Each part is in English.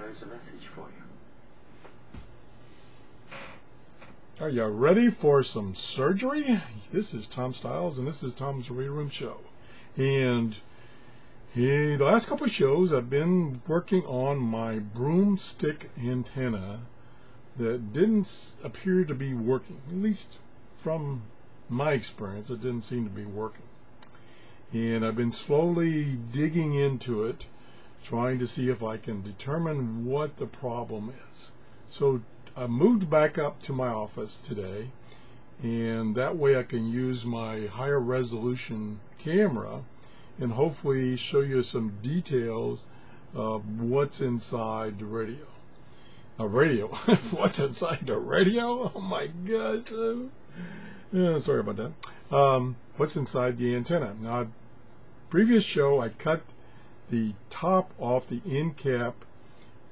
There's a message for you. Are you ready for some surgery? This is Tom Styles, and this is Tom's Radio Room Show. And the last couple of shows, I've been working on my Broomstick antenna that didn't appear to be working. At least from my experience, it didn't seem to be working. And I've been slowly digging into it, trying to see if I can determine what the problem is. So I moved back up to my office today, and that way I can use my higher resolution camera and hopefully show you some details of what's inside the radio. A radio? What's inside the radio? Oh my gosh. Sorry about that. What's inside the antenna? Now, previous show I cut the top off the end cap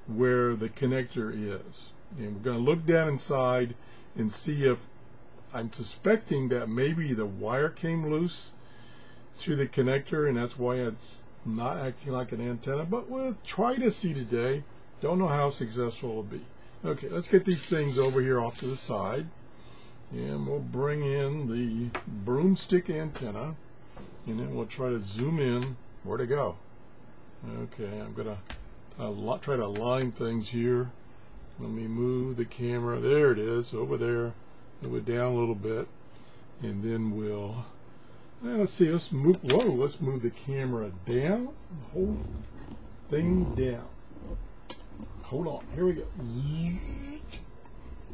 where the connector is. And we're going to look down inside and see if I'm suspecting that maybe the wire came loose to the connector and that's why it's not acting like an antenna. But we'll try to see today. Don't know how successful it'll be. Okay, let's get these things over here off to the side. And we'll bring in the Broomstick antenna. And then we'll try to zoom in. Where to go? Okay, I'm going to try to align things here. Let me move the camera. There it is, over there. Move it down a little bit. And then we'll... let's see, let's move... Whoa, let's move the camera down. The whole thing down. Hold on, here we go.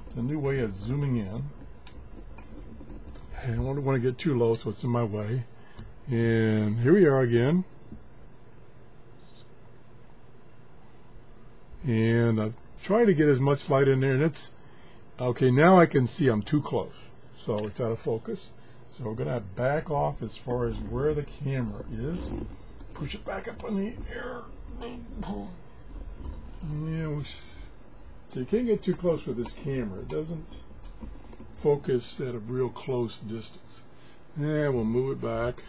It's a new way of zooming in. I don't want to get too low, so it's in my way. And here we are again. And I've tried to get as much light in there, and it's okay. Now I can see I'm too close, so it's out of focus. So we're going to back off as far as where the camera is. Push it back up in the air. Yeah, so you can't get too close with this camera. It doesn't focus at a real close distance. Yeah, we'll move it back.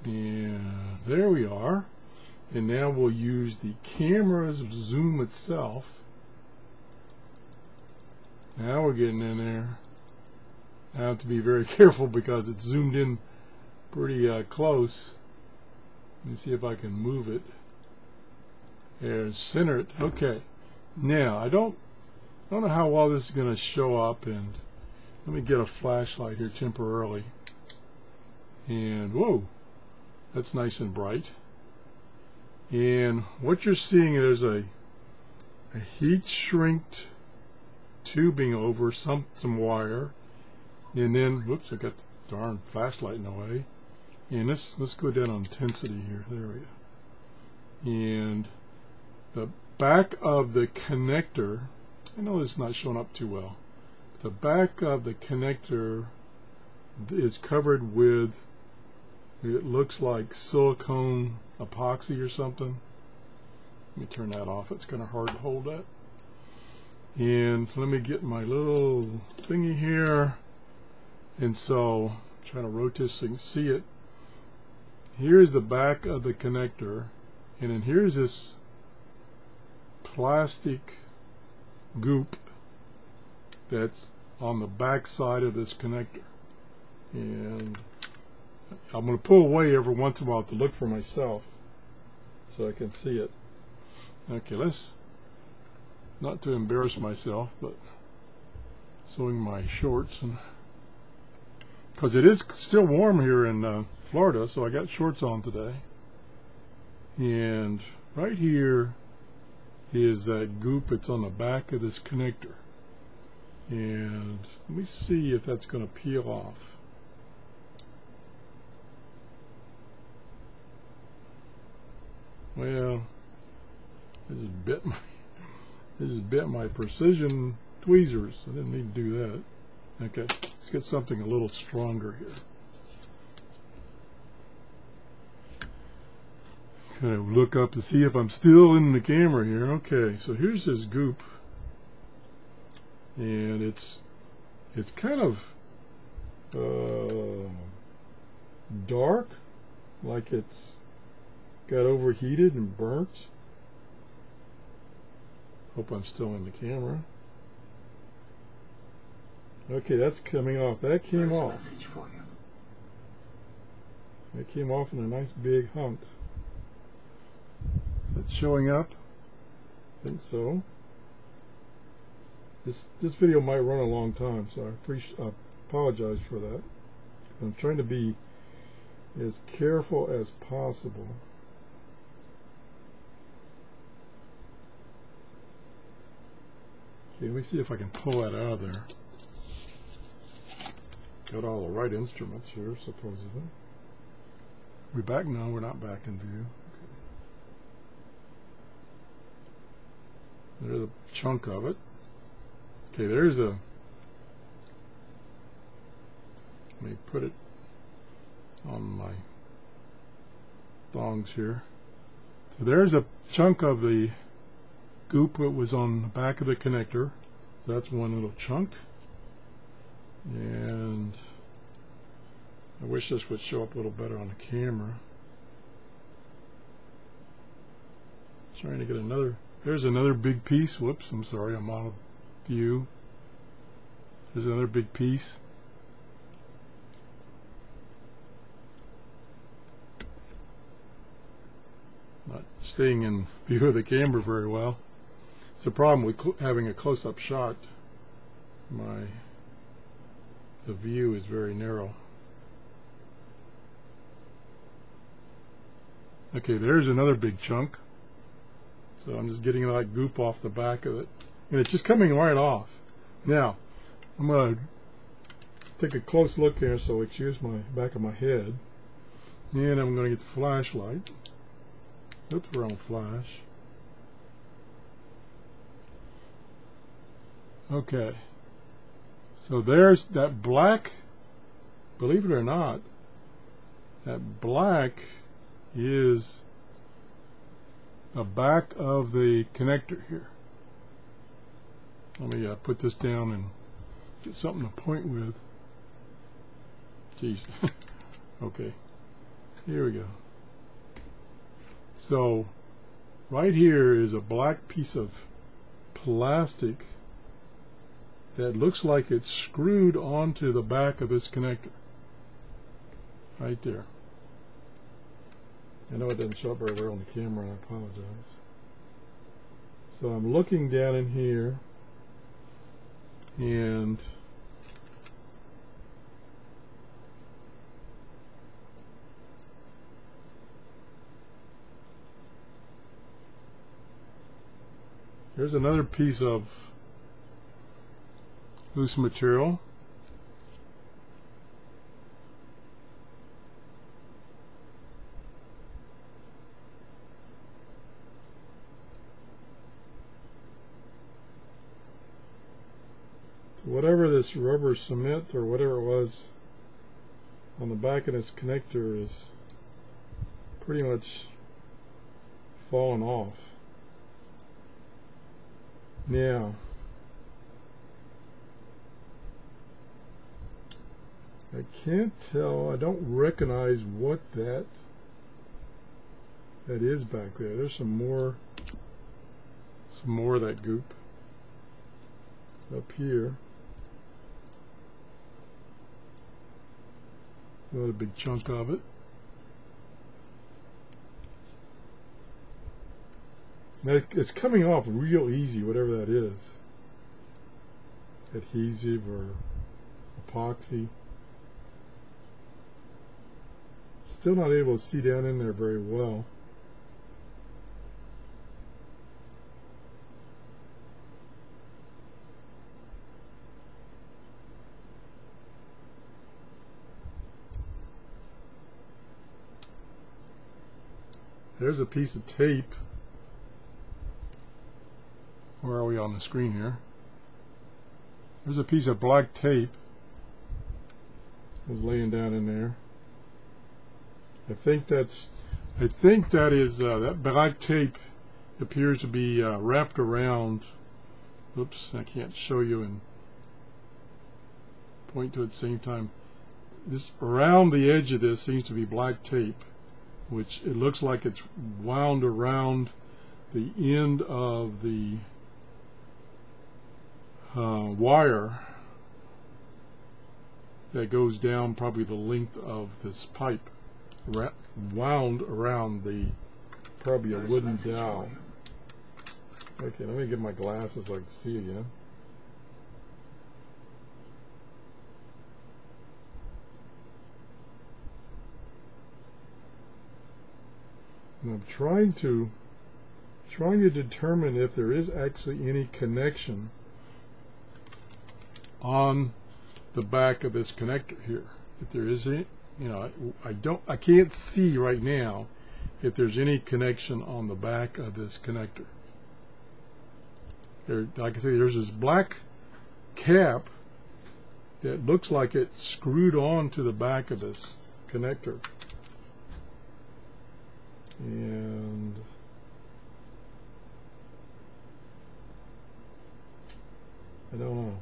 And there we are. And now we'll use the camera's zoom itself. Now we're getting in there. I have to be very careful because it's zoomed in pretty close. Let me see if I can move it. There, center it. Okay. Now I don't know how well this is going to show up, and let me get a flashlight here temporarily. And whoa, that's nice and bright. And what you're seeing is a heat shrinked tubing over some wire, and then whoops, I got the darn flashlight in the way. And let's go down on intensity here. There we go. And the back of the connector, I know this is not showing up too well. The back of the connector is covered with, it looks like silicone epoxy or something. Let me turn that off. It's kind of hard to hold that. And let me get my little thingy here. And so, I'm trying to rotate this so you can see it. Here's the back of the connector. And then here's this plastic goop that's on the back side of this connector. And I'm going to pull away every once in a while to look for myself so I can see it. Okay, let's, not to embarrass myself, but showing my shorts, and because it is still warm here in Florida, so I got shorts on today. And right here is that goop that's on the back of this connector. And let me see if that's going to peel off. Well, this has bit my precision tweezers. I didn't need to do that. Okay, let's get something a little stronger here. Kind of look up to see if I'm still in the camera here. Okay, so here's this goop, and it's kind of dark, like it's got overheated and burnt. Hope I'm still in the camera. Okay, that's coming off. That came off. That came off in a nice big hunk. Is that showing up? I think so. This video might run a long time, so I apologize for that. I'm trying to be as careful as possible. Okay, let me see if I can pull that out of there. Got all the right instruments here, supposedly. We back? No, we're not back in view. Okay. There's a chunk of it. Okay, there's a... Let me put it on my thongs here. So there's a chunk of the goop that was on the back of the connector. So that's one little chunk. And I wish this would show up a little better on the camera. Trying to get another. There's another big piece. Whoops, I'm sorry, I'm out of view. There's another big piece. Not staying in view of the camera very well. It's a problem with having a close-up shot. The view is very narrow. Okay, there's another big chunk. So I'm just getting that goop off the back of it. And it's just coming right off. Now, I'm going to take a close look here, so excuse my back of my head. And I'm going to get the flashlight. Oops, wrong flash. Okay. So there's that black, believe it or not, that black is the back of the connector here. Let me put this down and get something to point with. Jeez. Okay. Here we go. So right here is a black piece of plastic that looks like it's screwed onto the back of this connector. Right there. I know it doesn't show up very well on the camera, and I apologize. So I'm looking down in here, and there's another piece of loose material. So whatever this rubber cement or whatever it was on the back of this connector is pretty much fallen off. Now, I can't tell, I don't recognize what that is back there. There's some more of that goop up here. Another big chunk of it. Now it's coming off real easy, whatever that is. Adhesive or epoxy. Still not able to see down in there very well. There's a piece of tape. Where are we on the screen here? There's a piece of black tape. It was laying down in there. I think that is that black tape appears to be wrapped around. Oops, I can't show you and point to it at the same time. This around the edge of this seems to be black tape, which it looks like it's wound around the end of the wire that goes down probably the length of this pipe, wound around the probably a wooden dowel. Okay, let me get my glasses so I can see again. And I'm trying to determine if there is actually any connection on the back of this connector here. If there is any, I can't see right now if there's any connection on the back of this connector. There, like I say, there's this black cap that looks like it's screwed on to the back of this connector. And I don't know.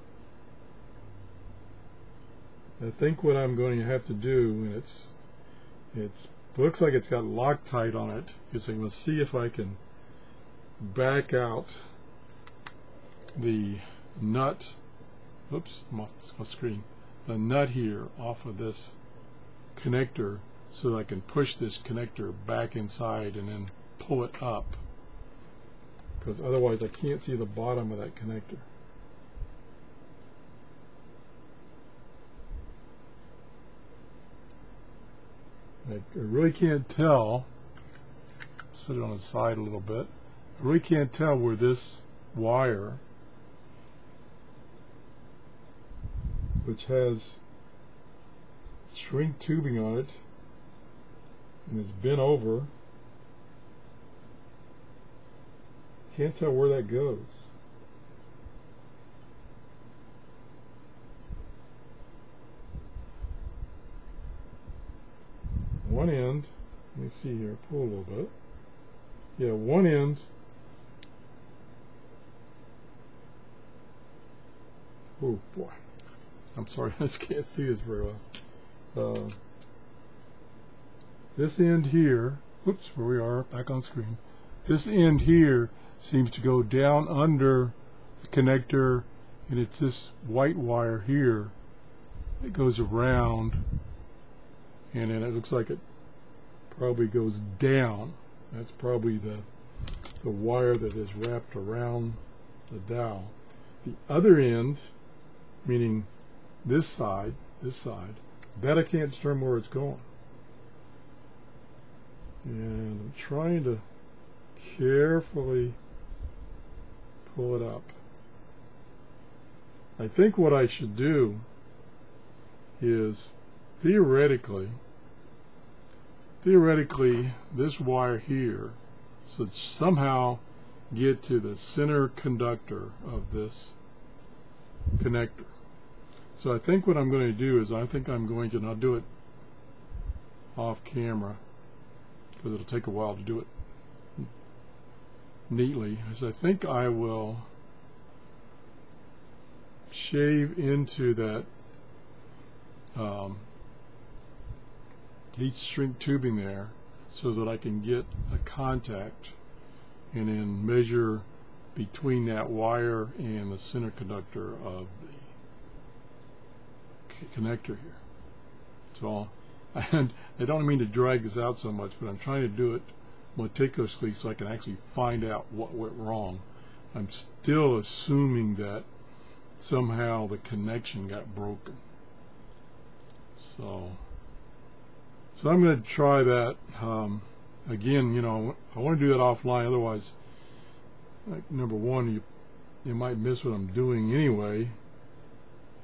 I think what I'm going to have to do, and it looks like it's got Loctite on it, is I'm going to see if I can back out the nut. Oops, I'm off the screen. The nut here off of this connector, so that I can push this connector back inside and then pull it up, because otherwise I can't see the bottom of that connector. I really can't tell. Set it on the side a little bit. I really can't tell where this wire, which has shrink tubing on it and it's bent over, can't tell where that goes. One end, let me see here, pull a little bit. Yeah, one end. Oh boy, I'm sorry, I just can't see this very well. This end here, whoops, where we are, back on screen. This end here seems to go down under the connector, and it's this white wire here that goes around, and then it looks like it probably goes down. That's probably the wire that is wrapped around the dowel. The other end, meaning this side, that I can't determine where it's going. And I'm trying to carefully pull it up. I think what I should do is theoretically this wire here should somehow get to the center conductor of this connector. So I think what I'm going to do is and I'll do it off camera because it'll take a while to do it neatly, is I think I will shave into that heat shrink tubing there so that I can get a contact and then measure between that wire and the center conductor of the connector here. So, and I don't mean to drag this out so much, but I'm trying to do it meticulously so I can actually find out what went wrong. I'm still assuming that somehow the connection got broken. So I'm going to try that again. I want to do that offline, otherwise, like, number one, you might miss what I'm doing anyway,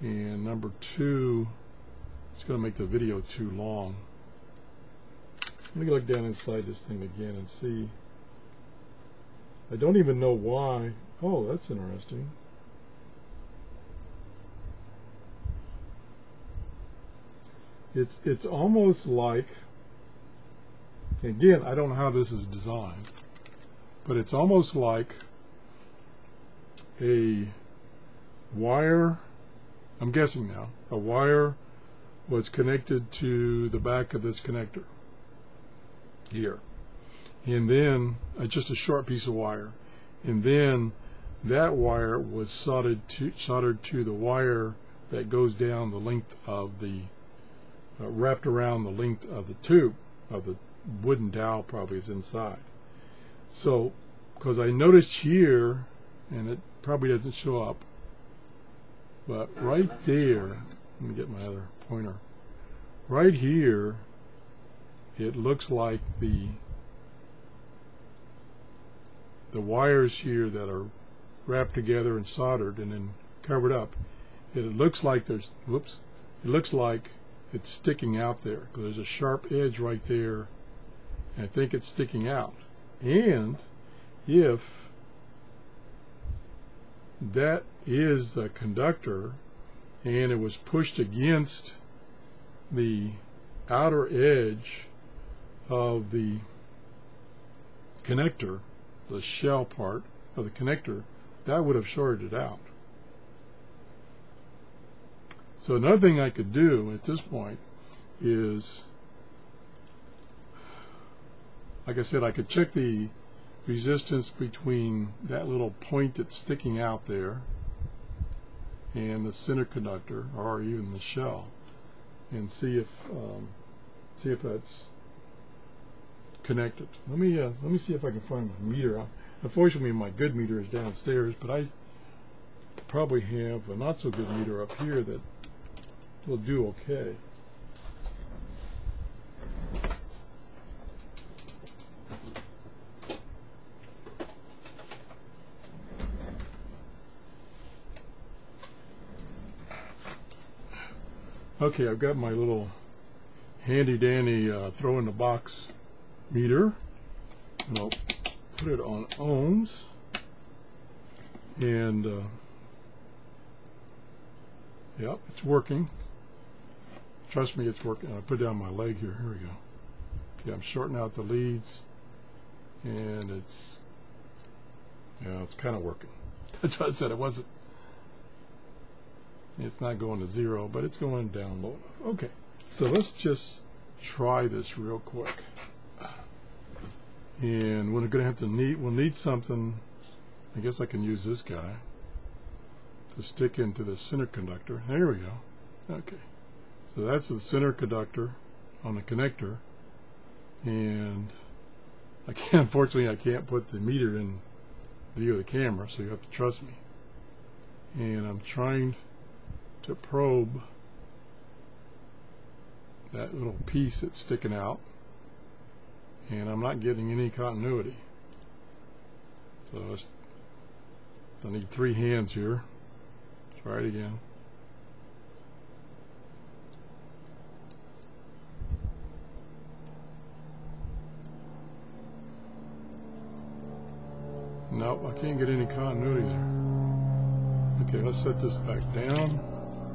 and number two, it's going to make the video too long. Let me look down inside this thing again and see. I don't even know why. Oh, that's interesting. It's almost like, again, I don't know how this is designed, but it's almost like a wire, I'm guessing now, a wire was connected to the back of this connector here, and then just a short piece of wire, and then that wire was soldered to the wire that goes down the length of the wrapped around the length of the tube of the wooden dowel probably is inside. So because I noticed here, and it probably doesn't show up, but right there, let me get my other pointer, right here it looks like the wires here that are wrapped together and soldered and then covered up, it looks like there's, whoops, it looks like it's sticking out there because there's a sharp edge right there, and I think it's sticking out. And if that is the conductor and it was pushed against the outer edge of the connector, the shell part of the connector, that would have shorted it out. So another thing I could do at this point is, like I said, I could check the resistance between that little point that's sticking out there and the center conductor, or even the shell, and see if that's connected. Let me see if I can find my meter. Unfortunately, my good meter is downstairs, but I probably have a not so good meter up here that will do okay. Okay, I've got my little handy dandy throw in the box meter, and I'll put it on ohms, and yep, it's working. Trust me, it's working. I put down my leg here. Here we go. Okay, I'm shorting out the leads, and it's kind of working. That's what I said. It wasn't. It's not going to zero, but it's going down low enough. Okay, so let's just try this real quick. And we're going to have to we'll need something. I guess I can use this guy to stick into the center conductor. There we go. Okay, so that's the center conductor on the connector, and unfortunately I can't put the meter in view of the camera, so you have to trust me. And I'm trying to probe that little piece that's sticking out, and I'm not getting any continuity. So I need 3 hands here. Try it again. Nope, I can't get any continuity there. Okay, let's set this back down.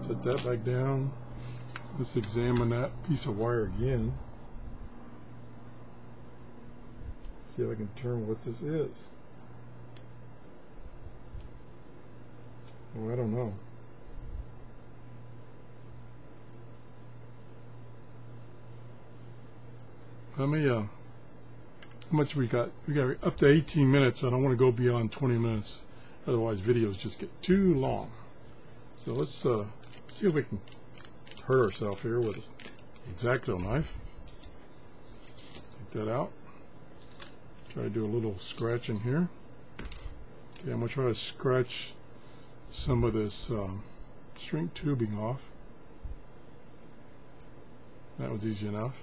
Set that back down. Let's examine that piece of wire again. See if I can determine what this is. Oh, I don't know. Let me how much we got? We got up to 18 minutes. I don't want to go beyond 20 minutes. Otherwise videos just get too long. So let's see if we can hurt ourselves here with an X-Acto knife. Take that out. Try to do a little scratching here. Okay, I'm going to try to scratch some of this shrink tubing off. That was easy enough.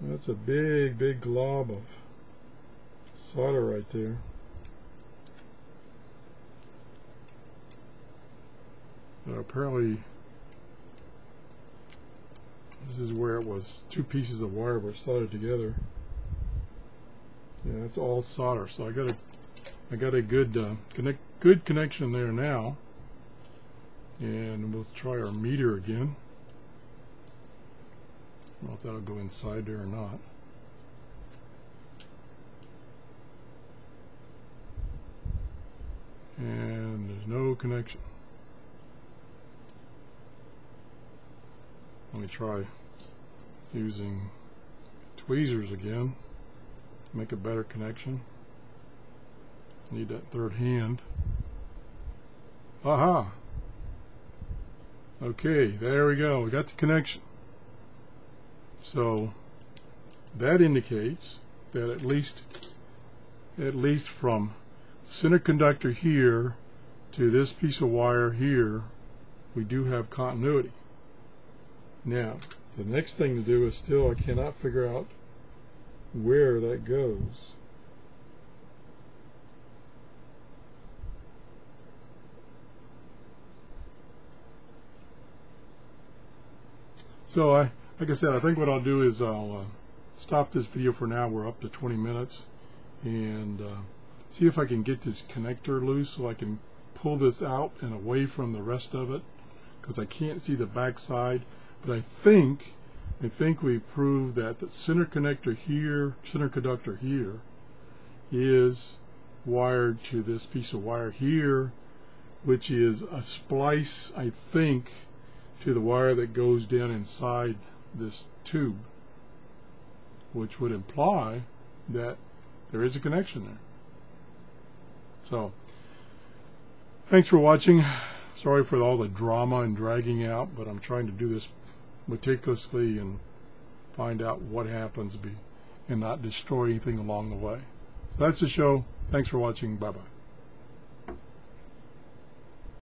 That's a big, big glob of solder right there. So apparently this is where it was 2 pieces of wire were soldered together. Yeah, that's all solder. So I got a good good connection there now. And we'll try our meter again. don't know if that'll go inside there or not. And there's no connection. Let me try using tweezers again to make a better connection. Need that third hand. Aha! Okay, there we go. We got the connection. So that indicates that at least from center conductor here to this piece of wire here, we do have continuity. Now, the next thing to do is still I cannot figure out where that goes. So like I said, I think what I'll do is I'll stop this video for now. We're up to 20 minutes, and see if I can get this connector loose so I can pull this out and away from the rest of it, because I can't see the back side. But I think we proved that the center conductor here is wired to this piece of wire here, which is a splice, I think, to the wire that goes down inside this tube, which would imply that there is a connection there. So, thanks for watching. Sorry for all the drama and dragging out, but I'm trying to do this meticulously and find out what happens and not destroy anything along the way. That's the show. Thanks for watching. Bye-bye.